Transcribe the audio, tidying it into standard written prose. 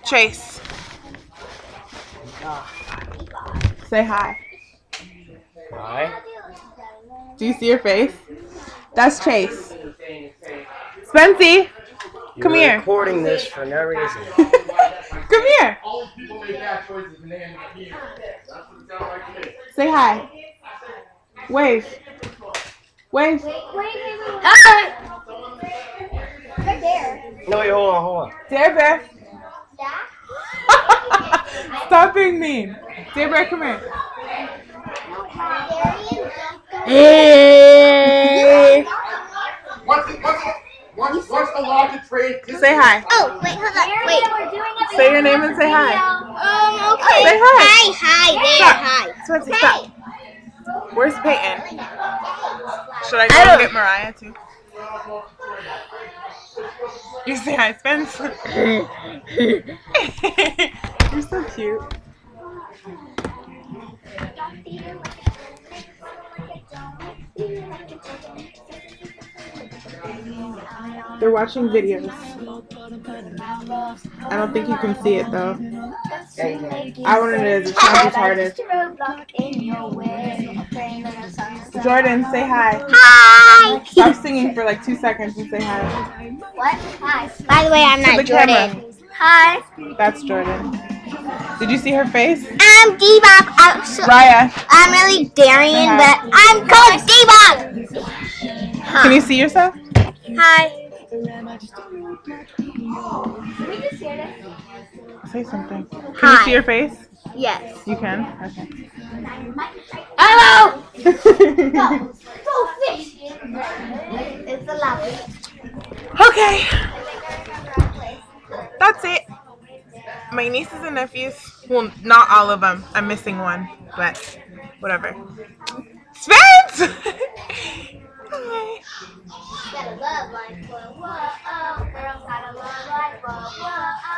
Chase. Say hi. Hi. Do you see your face? That's Chase. Spency, come You're here. recording this for no reason. Come here. Say hi. Wave. Wave. Hi. Right there. No, wait, hold on. Dare Bear. Stop being mean. Dare Bear, come here. What's the law to trade? Say hi. Oh, wait, hold on. Wait. Say your name and say hi. Okay. Say hi. Hi. There. Hi. Spencer, stop. Where's Peyton? Should I go and get Mariah too? You say hi, Spencer. You're so cute. They're watching videos. I don't think you can see it though. I want it as it sounds retarded. Jordan, say hi. Hi. Stop singing for like 2 seconds and say hi. What? Hi. By the way, I'm To not the Jordan. camera. Hi. That's Jordan. Did you see her face? I'm D-Bop. Raya, I'm really Darian, Hi. but I'm called D-Bop. can you see yourself? Hi. Say something. Can you Hi. see your face? Yes. You can? Okay. Hello. Go fish. It's a lobby. Okay. That's it. My nieces and nephews, well, not all of them. I'm missing one, but whatever. Spence! Hi. Got a love life, whoa, whoa, oh. Girls got a love life, whoa, whoa, oh.